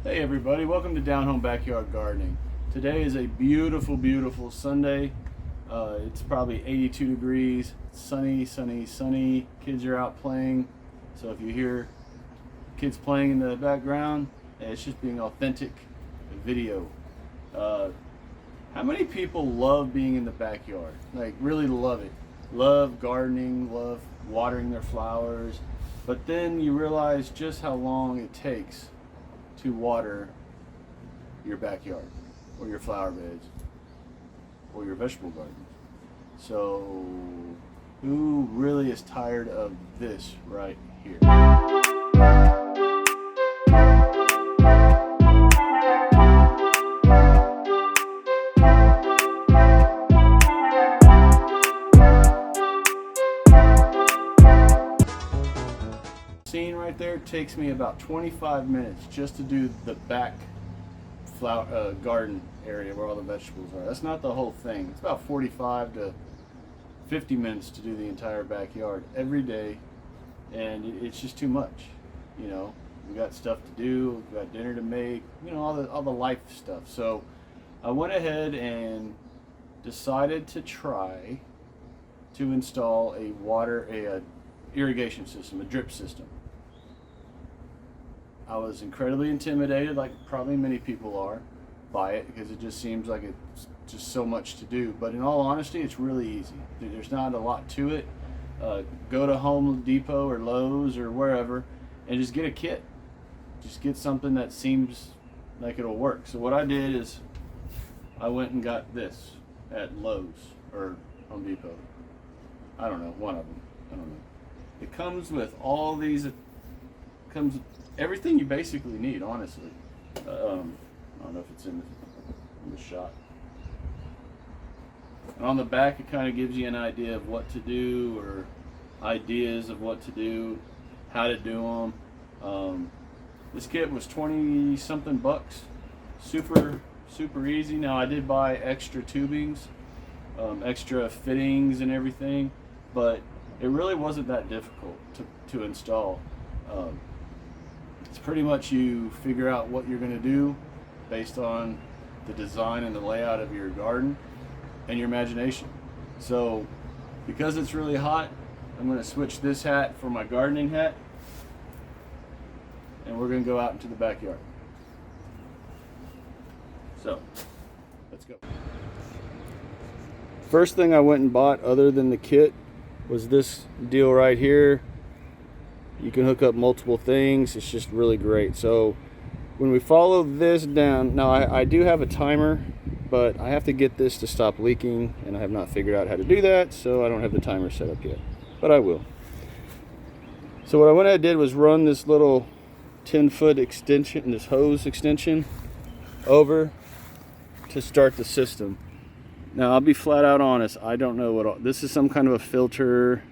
Hey everybody, welcome to Down Home Backyard Gardening. Today is a beautiful, beautiful Sunday. It's probably 82 degrees, sunny, sunny, sunny. Kids are out playing. So if you hear kids playing in the background, it's just being authentic video. How many people love being in the backyard? Like really love it. Love gardening, love watering their flowers. But then you realize just how long it takes to water your backyard or your flower beds or your vegetable gardens. So who really is tired of this right here? Scene right there takes me about 25 minutes just to do the back flower garden area where all the vegetables are. That's not the whole thing. It's about 45 to 50 minutes to do the entire backyard every day, and it's just too much. You know, we got stuff to do, we got dinner to make, you know, all the life stuff. So I went ahead and decided to try to install a irrigation system, a drip system. I was incredibly intimidated, like probably many people are, by it because it just seems like it's just so much to do. But in all honesty, it's really easy. There's not a lot to it. Go to Home Depot or Lowe's or wherever and just get a kit. Just get something that seems like it'll work. So what I did is I went and got this at Lowe's or Home Depot. I don't know, one of them. I don't know. It comes with all these, comes everything you basically need, honestly. I don't know if it's in the shot. And on the back, it kind of gives you an idea of what to do or ideas of what to do, how to do them. This kit was 20 something bucks. Super easy. Now I did buy extra tubings, extra fittings and everything, but it really wasn't that difficult to install. It's pretty much you figure out what you're going to do based on the design and the layout of your garden and your imagination. So because it's really hot, I'm going to switch this hat for my gardening hat, and we're going to go out into the backyard. So let's go. First thing I went and bought other than the kit was this deal right here. You can hook up multiple things. It's just really great. So when we follow this down, now I do have a timer, but I have to get this to stop leaking, and I have not figured out how to do that, so I don't have the timer set up yet, but I will. So what I went ahead and did was run this little 10-foot extension, this hose extension, over to start the system. Now I'll be flat out honest, I don't know what this is. Some kind of a filter,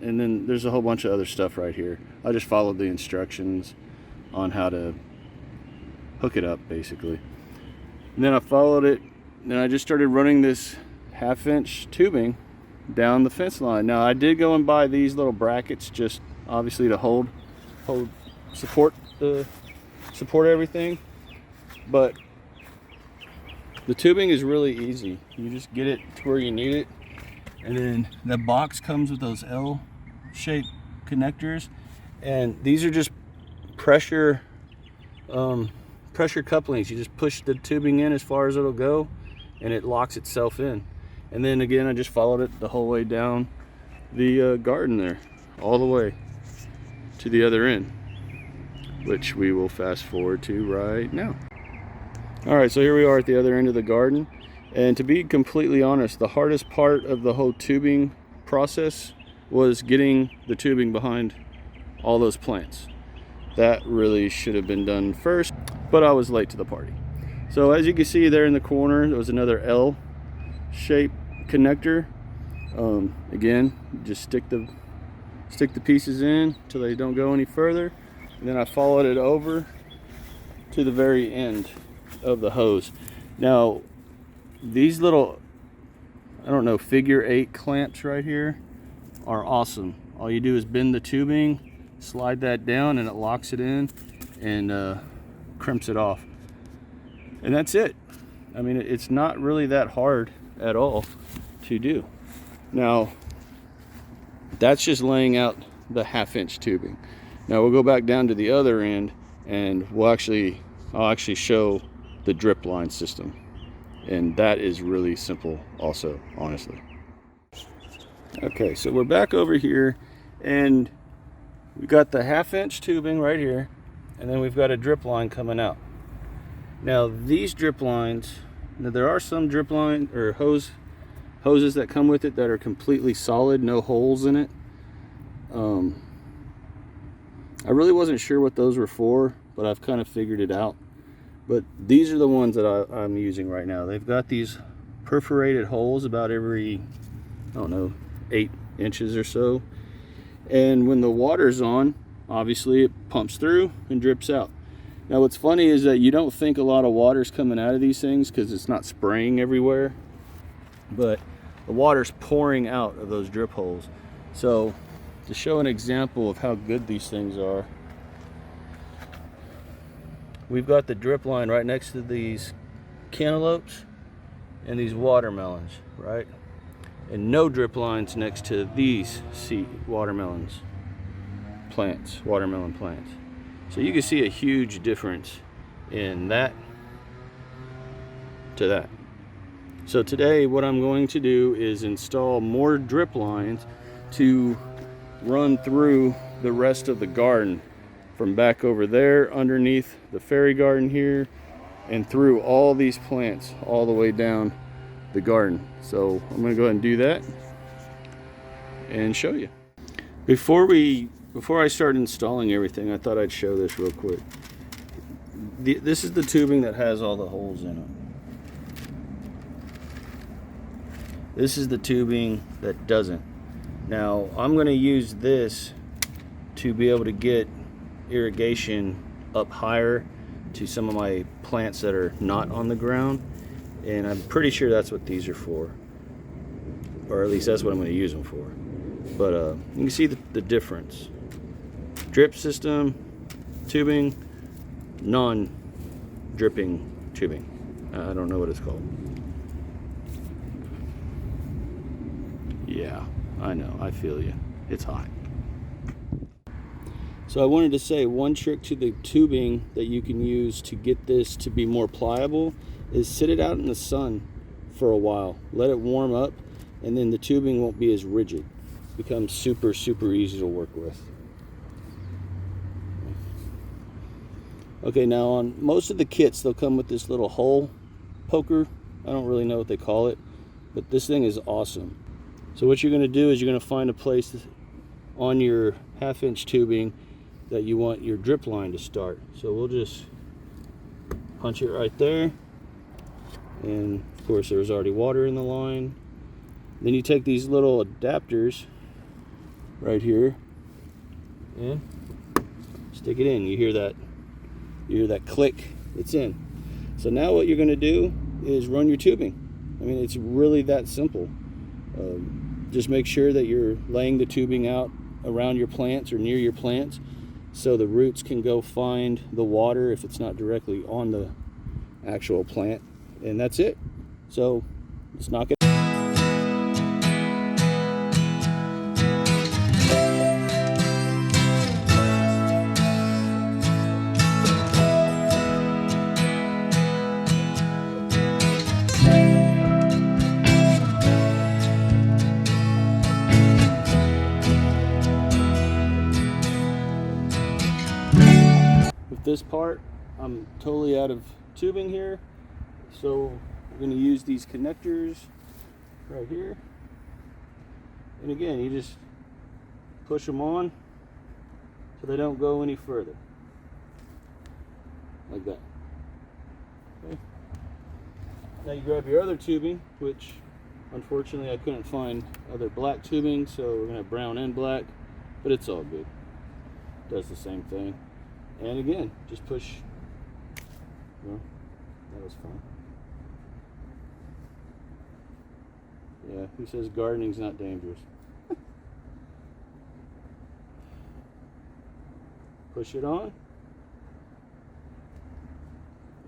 and then there's a whole bunch of other stuff right here. I just followed the instructions on how to hook it up, basically. And then I followed it, and I just started running this 1/2-inch tubing down the fence line. Now I did go and buy these little brackets, just obviously to hold support everything, but the tubing is really easy. You just get it to where you need it, and then the box comes with those L-shaped connectors, and these are just pressure couplings. You just push the tubing in as far as it'll go, and it locks itself in. And then again, I just followed it the whole way down the garden there, all the way to the other end, which we will fast forward to right now. All right, so here we are at the other end of the garden, and to be completely honest, the hardest part of the whole tubing process was getting the tubing behind all those plants. That really should have been done first, but I was late to the party. So as you can see there in the corner, there was another L-shaped connector. Again, just stick the pieces in until they don't go any further, and then I followed it over to the very end of the hose. Now these little, I don't know, figure 8 clamps right here are awesome. All you do is bend the tubing, slide that down, and it locks it in, and crimps it off. And that's it. I mean, it's not really that hard at all to do. Now, that's just laying out the 1/2-inch tubing. Now we'll go back down to the other end and I'll actually show the drip line system. And that is really simple also, honestly. Okay, so we're back over here and we've got the 1/2-inch tubing right here, and then we've got a drip line coming out. Now these drip lines, now there are some drip line or hoses that come with it that are completely solid, no holes in it. I really wasn't sure what those were for, but I've kind of figured it out. But these are the ones that I'm using right now. They've got these perforated holes about every, I don't know, 8 inches or so. And when the water's on, obviously it pumps through and drips out. Now what's funny is that you don't think a lot of water's coming out of these things because it's not spraying everywhere, but the water's pouring out of those drip holes. So to show an example of how good these things are, we've got the drip line right next to these cantaloupes and these watermelons, right? And no drip lines next to these watermelon plants. So you can see a huge difference in that to that. So today what I'm going to do is install more drip lines to run through the rest of the garden, from back over there underneath the fairy garden here and through all these plants all the way down the garden. So I'm going to go ahead and do that and show you. Before I start installing everything, I thought I'd show this real quick. This is the tubing that has all the holes in it. This is the tubing that doesn't. Now I'm going to use this to be able to get irrigation up higher to some of my plants that are not on the ground, and I'm pretty sure that's what these are for, or at least that's what I'm going to use them for. But you can see the difference. Drip system tubing, non-dripping tubing. I don't know what it's called. Yeah, I know, I feel you. It's hot. So I wanted to say one trick to the tubing that you can use to get this to be more pliable is sit it out in the sun for a while. Let it warm up, and then the tubing won't be as rigid. It becomes super easy to work with. Okay, now on most of the kits they'll come with this little hole poker. I don't really know what they call it, but this thing is awesome. So what you're going to do is you're going to find a place on your 1/2-inch tubing that you want your drip line to start. So we'll just punch it right there, and of course there's already water in the line. Then you take these little adapters right here and stick it in. You hear that click, it's in. So now what you're going to do is run your tubing. I mean, it's really that simple. Just make sure that you're laying the tubing out around your plants or near your plants so the roots can go find the water if it's not directly on the actual plant, and that's it. So let's knock it. This part, I'm totally out of tubing here, so we're going to use these connectors right here, and again you just push them on so they don't go any further, like that. Okay. Now you grab your other tubing, which unfortunately I couldn't find other black tubing, so we're going to have brown and black, but it's all good, does the same thing. And again, just push. Well, that was fun. Yeah, who says gardening's not dangerous? Push it on.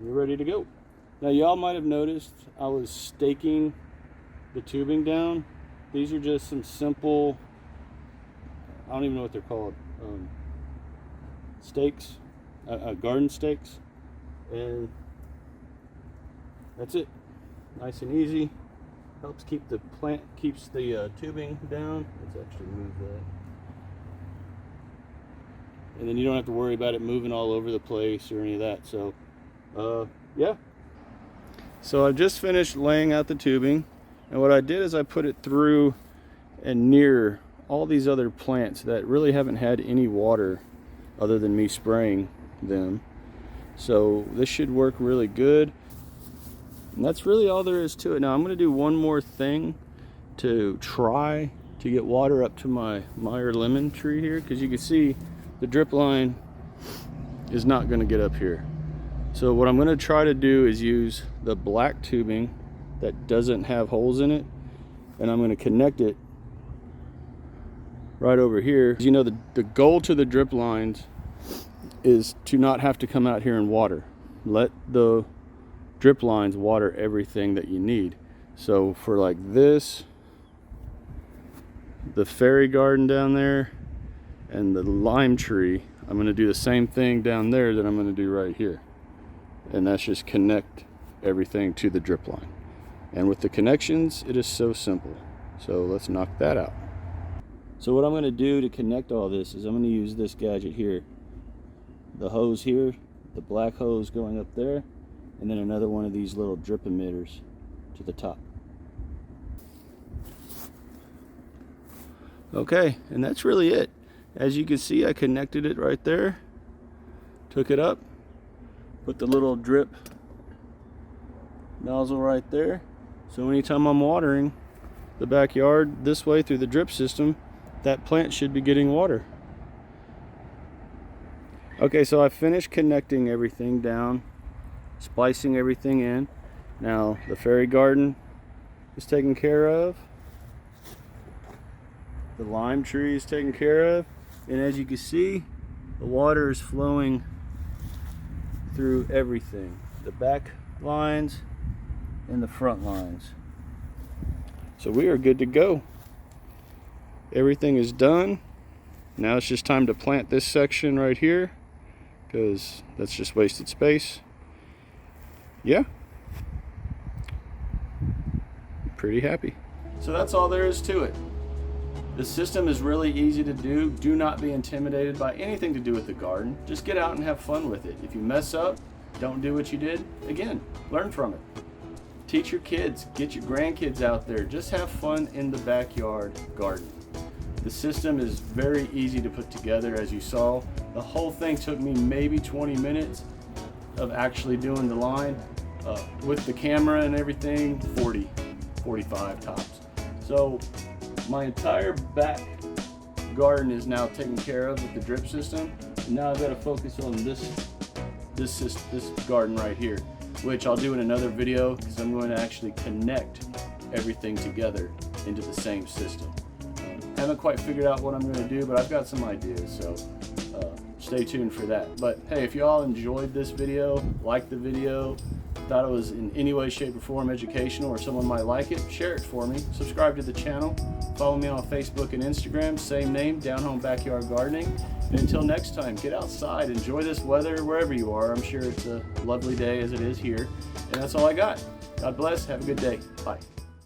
you're ready to go. Now y'all might have noticed I was staking the tubing down. These are just some simple, I don't even know what they're called, stakes, garden stakes, and that's it. Nice and easy. Helps keep the plant, keeps the tubing down. Let's actually move that. And then you don't have to worry about it moving all over the place or any of that. So, yeah. So I've just finished laying out the tubing, and what I did is I put it through and near all these other plants that really haven't had any water other than me spraying them. So this should work really good. And that's really all there is to it. Now I'm going to do one more thing to try to get water up to my Meyer lemon tree here, because you can see the drip line is not going to get up here. So what I'm going to try to do is use the black tubing that doesn't have holes in it, and I'm going to connect it right over here. You know, the goal to the drip lines is to not have to come out here and water. Let the drip lines water everything that you need. So for like this, the fairy garden down there, and the lime tree, I'm going to do the same thing down there that I'm going to do right here. And that's just connect everything to the drip line. And with the connections, it is so simple. So let's knock that out. So what I'm going to do to connect all this is I'm going to use this gadget here. The hose here, the black hose going up there, and then another one of these little drip emitters to the top. Okay, and that's really it. As you can see, I connected it right there, took it up, put the little drip nozzle right there. So anytime I'm watering the backyard this way through the drip system, that plant should be getting water. Okay, so I finished connecting everything down, splicing everything in. Now the fairy garden is taken care of. The lime tree is taken care of. And as you can see, the water is flowing through everything. The back lines and the front lines. So we are good to go. Everything is done. Now it's just time to plant this section right here, because that's just wasted space. Yeah. Pretty happy. So that's all there is to it. The system is really easy to do. Do not be intimidated by anything to do with the garden. Just get out and have fun with it. If you mess up, don't do what you did. Again, learn from it. Teach your kids, get your grandkids out there. Just have fun in the backyard garden. The system is very easy to put together, as you saw. The whole thing took me maybe 20 minutes of actually doing the line. With the camera and everything, 40, 45 tops. So my entire back garden is now taken care of with the drip system. And now I've got to focus on this garden right here, which I'll do in another video, because I'm going to actually connect everything together into the same system. Haven't quite figured out what I'm going to do, but I've got some ideas, so stay tuned for that. But hey, if you all enjoyed this video, liked the video, thought it was in any way, shape, or form educational, or someone might like it, share it for me. Subscribe to the channel. Follow me on Facebook and Instagram, same name, Down Home Backyard Gardening. And until next time, get outside, enjoy this weather wherever you are. I'm sure it's a lovely day as it is here. And that's all I got. God bless. Have a good day. Bye.